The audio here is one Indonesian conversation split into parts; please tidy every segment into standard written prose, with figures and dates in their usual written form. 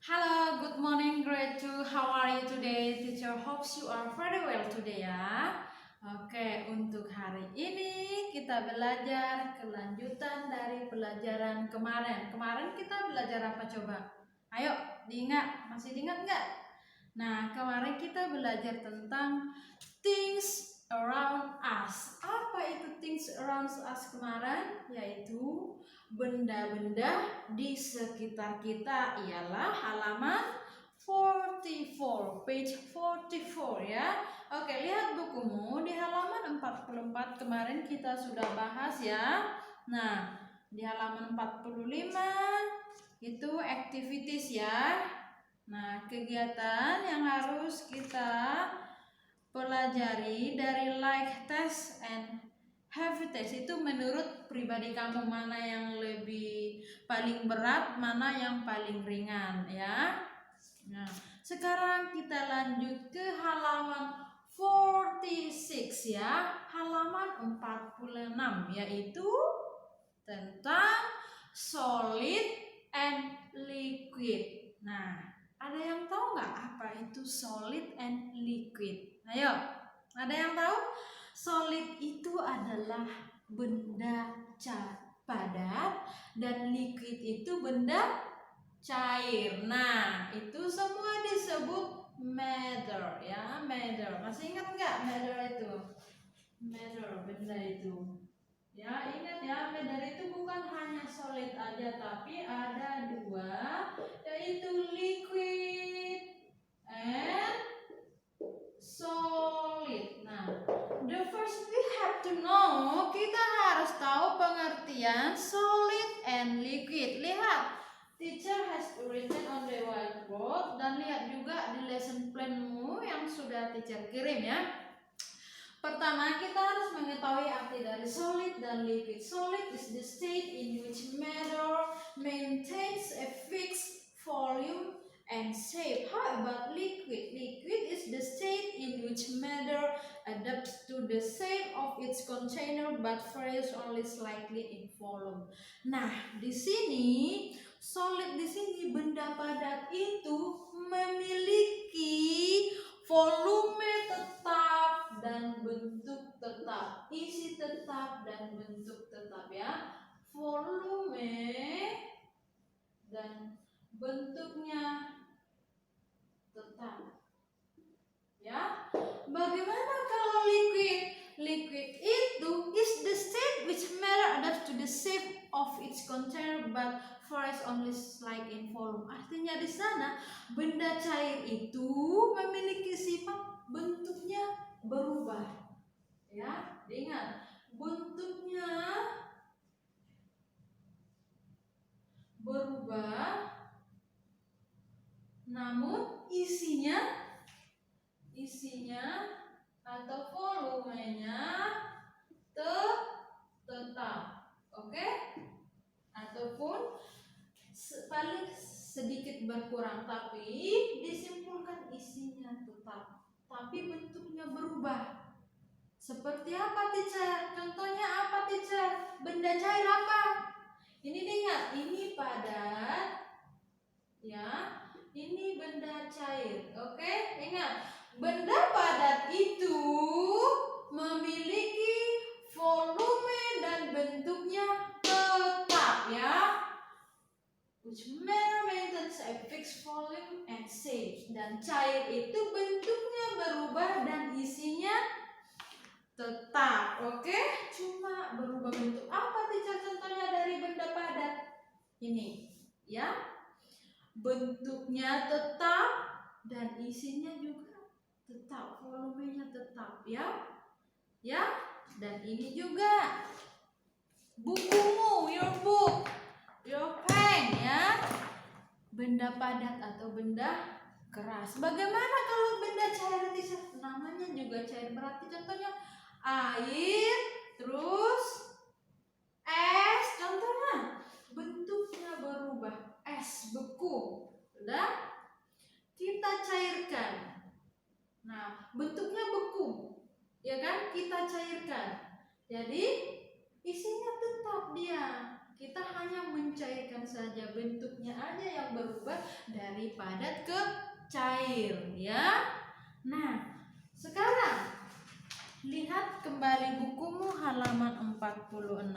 Hello, good morning, grade 2. How are you today? Teacher hopes you are very well today ya. Oke, untuk hari ini kita belajar kelanjutan dari pelajaran kemarin. Kemarin kita belajar apa coba? Ayo, diingat. Masih diingat nggak? Nah, kemarin kita belajar tentang things around us. Apa itu things around us kemarin? Yaitu benda-benda di sekitar kita. Ialah halaman 44, page 44 ya. Oke, lihat bukumu di halaman 44 kemarin kita sudah bahas ya. Nah, di halaman 45 itu activities ya. Nah, kegiatan yang harus kita pelajari dari like, test, and heavy test itu menurut pribadi kamu mana yang lebih paling berat, mana yang paling ringan ya. Nah, sekarang kita lanjut ke halaman 46 ya, halaman 46 yaitu tentang solid and liquid. Nah, ada yang tahu nggak apa itu solid and liquid? Ayo, ada yang tahu? Solid itu adalah benda padat dan liquid itu benda cair. Nah, itu semua disebut matter ya, matter. Masih ingat nggak matter itu? Matter, benda itu. Ya, ingat ya, matter itu bukan hanya solid aja, tapi ada dua, yaitu liquid and solid. Nah, the first we have to know, kita harus tahu pengertian solid and liquid. Lihat, teacher has written on the whiteboard, dan lihat juga di lesson planmu yang sudah teacher kirim ya. Pertama, kita harus mengetahui arti dari solid dan liquid. Solid is the state in which matter maintains a fixed volume and shape. How about liquid? Liquid is the state in which matter adapts to the shape of its container but varies only slightly in volume. Nah, di sini solid di sini benda padat itu memiliki volume tetap dan bentuk tetap, isi tetap dan bentuk tetap ya. Volume dan bentuknya tetap ya. Bagaimana kalau liquid? Liquid itu is the state which matter adapts to the shape of its container but varies only slight in volume. Artinya di sana benda cair itu memiliki sifat bentuknya berubah. Ya, ingat bentuknya berubah, namun isinya atau volumenya tetap. Oke? Ataupun paling sedikit berkurang, tapi disimpulkan isinya tetap, tapi bentuknya berubah. Seperti apa, teacher? Contohnya apa, teacher? Benda cair apa? Ini ingat, ini padat ya, ini benda cair. Oke? Ingat, benda padat itu memiliki volume dan bentuknya tetap ya, which maintains a fixed volume and shape. Dan cair itu bentuknya berubah dan isinya tetap. Oke? Cuma berubah bentuk. Apa teacher contohnya dari benda padat? Ini ya, bentuknya tetap dan isinya juga tetap, volumenya tetap ya. Ya, dan ini juga bukumu, your book, your pen ya, benda padat atau benda keras. Bagaimana kalau benda cair, teacher? Namanya juga cair, berarti contohnya air, terus es. Contohnya bentuknya berubah, es beku, sudah kita cairkan. Nah, bentuknya beku, ya kan? Kita cairkan. Jadi isinya tetap dia. kita hanya mencairkan saja, bentuknya aja yang berubah dari padat ke cair ya. Nah, sekarang lihat kembali bukumu halaman 46.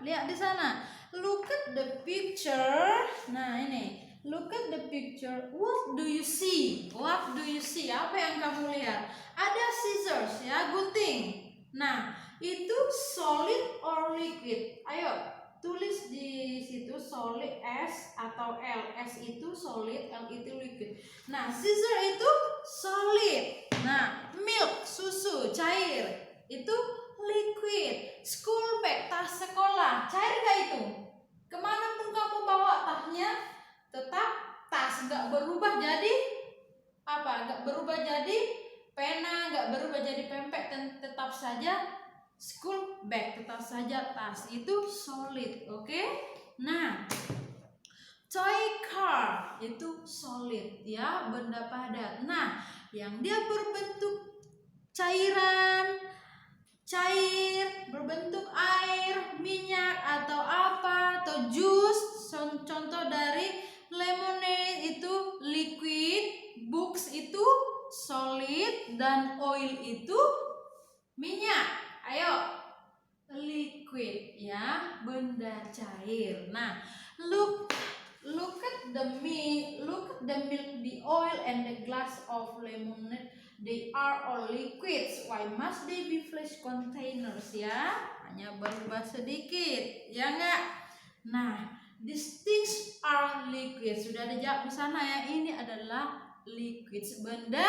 Lihat di sana. Look at the picture. Nah, ini. Look at the picture. What do you see? What do you see? Apa yang kamu lihat? Ada scissors ya, gunting. Nah, itu solid or liquid? Ayo, tulis di situ solid S atau L. S itu solid, L itu liquid. Nah, scissor itu solid. Nah, milk, susu, cair. Itu liquid. School bag, tas sekolah, cair gak itu? Kemanapun kamu bawa tasnya, tetap tas, nggak berubah jadi apa? Nggak berubah jadi pena, nggak berubah jadi pempek, dan tetap saja school bag, tetap saja tas. Itu solid, oke? Nah, toy car itu solid ya, benda padat. Nah, yang dia berbentuk cairan, cair, berbentuk air, minyak atau apa, atau jus, contoh dari lemonade itu liquid, books itu solid, dan oil itu minyak. Ayo, liquid ya, benda cair. Nah, look at the milk, the oil, and the glass of lemonade. They are all liquids. Why must they be flash containers ya? Hanya berubah sedikit, ya enggak? Nah, these things are liquids. Sudah ada jawab di sana ya. Ini adalah liquids, benda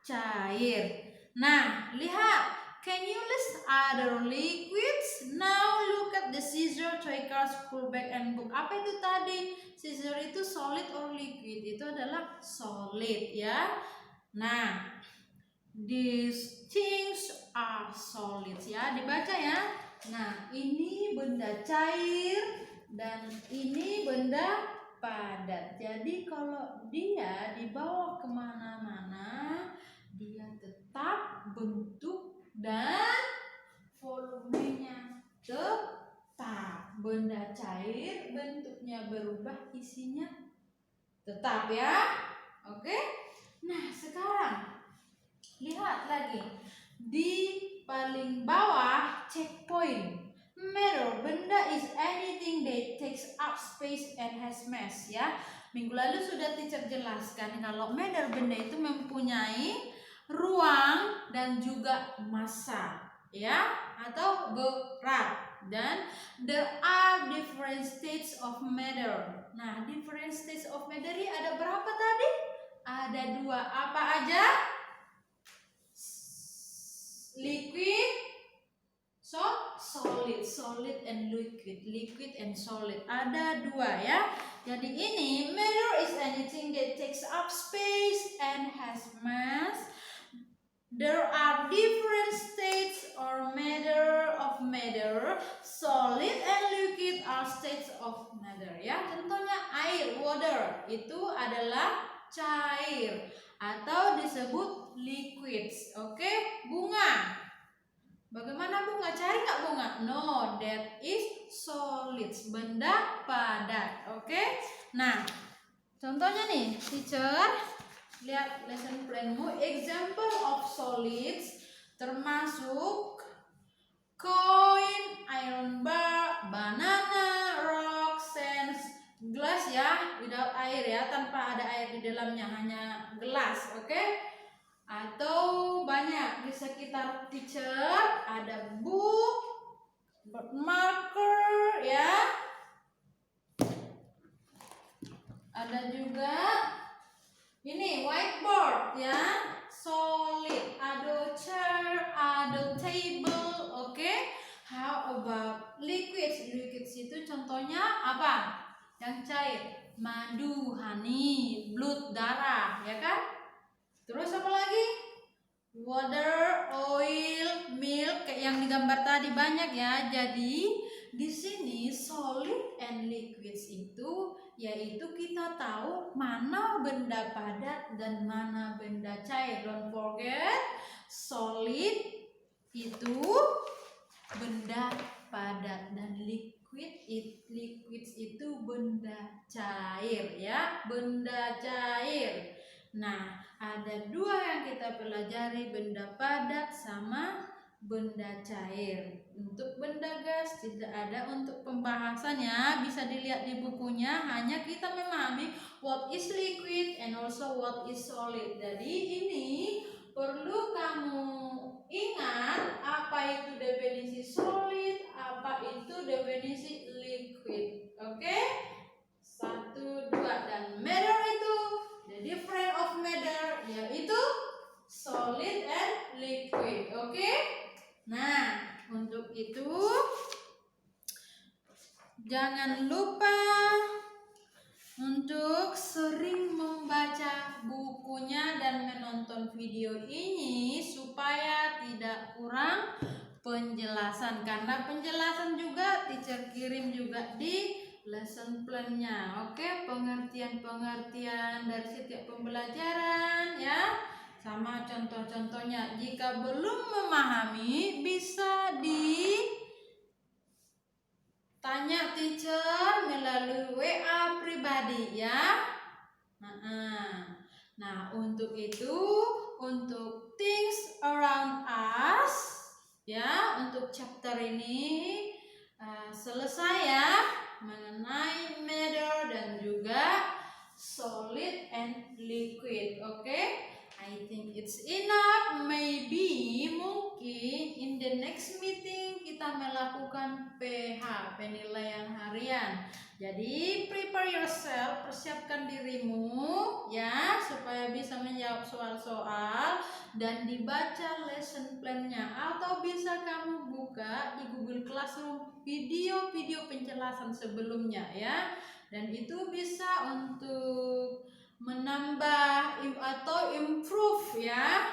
cair. Nah, lihat. Can you list other liquids? Now look at the scissor, toy car, school bag, and book. Apa itu tadi? Scissor itu solid or liquid? Itu adalah solid ya. Nah, these things are solid ya. Dibaca ya. Nah, ini benda cair dan ini benda padat. Jadi kalau dia dibawa kemana-mana, dia tetap bentuk dan volumenya tetap. Benda cair, bentuknya berubah, isinya tetap ya. Oke. Nah, sekarang lihat lagi di paling bawah, checkpoint. Matter, benda is anything that takes up space and has mass ya. Minggu lalu sudah teacher jelaskan kalau matter, benda itu mempunyai ruang dan juga massa ya, atau berat. Dan there are different states of matter. Nah, different states of matter ini ada berapa tadi? Ada 2. Apa aja? Liquid, solid and liquid and solid. Ada 2 ya. Jadi ini matter is anything that takes up space and has mass. There are different states or matter of matter. Solid and liquid are states of matter ya. Contohnya air, water, itu adalah cair atau disebut liquids. Oke, bunga. Bagaimana bunga? Cair nggak bunga? No, that is solids, benda padat. Oke. Nah, contohnya nih, teacher. Lihat lesson planmu. Example of solids termasuk coin, iron bar, banana, rock, sand, gelas ya, without air ya, tanpa ada air di dalamnya, hanya gelas, oke? Atau banyak di sekitar teacher, ada book, marker ya, ada juga ini whiteboard ya, solid, ada chair, ada table, oke? How about liquids? Liquids itu contohnya apa? Yang cair, madu, honey, blood, darah, ya kan? Terus apa lagi? Water, oil, milk, kayak yang digambar tadi banyak ya. Jadi di sini solid and liquids itu yaitu kita tahu mana benda padat dan mana benda cair. Don't forget, solid itu benda padat dan liquid liquids itu benda cair ya, benda cair. Nah, ada dua yang kita pelajari, benda padat sama benda cair. Untuk benda gas tidak ada untuk pembahasannya, bisa dilihat di bukunya, hanya kita memahami what is liquid and also what is solid. Jadi ini perlu kamu ingat apa itu definisi solid, apa itu definisi liquid. Oke? 1, 2, dan matter itu the difference of matter yaitu solid and liquid. Oke? Nah, untuk itu jangan lupa untuk sering membaca bukunya dan menonton video ini supaya tidak kurang penjelasan, karena penjelasan juga teacher kirim juga di lesson plan-nya. Oke, pengertian-pengertian dari setiap pembelajaran ya, sama contoh-contohnya. Jika belum memahami bisa tanya teacher melalui WA pribadi ya. Nah, untuk itu, untuk things around us ya, untuk chapter ini selesai ya, mengenai matter dan juga solid and liquid. Oke? I think it's enough. Maybe mungkin in the next meeting kita melakukan PH, penilaian harian. Jadi prepare yourself, persiapkan dirimu ya supaya bisa menjawab soal-soal dan dibaca lesson plan-nya, atau bisa kamu buka di Google Classroom video-video penjelasan sebelumnya ya. Dan itu bisa untuk menambah atau improve ya,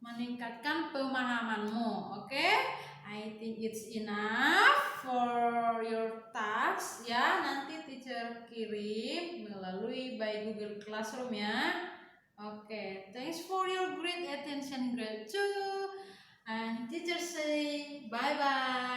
meningkatkan pemahamanmu. Oke? I think it's enough for your task ya. Nanti teacher kirim melalui by Google Classroom ya. Oke, thanks for your great attention grade 2, and teacher say bye bye.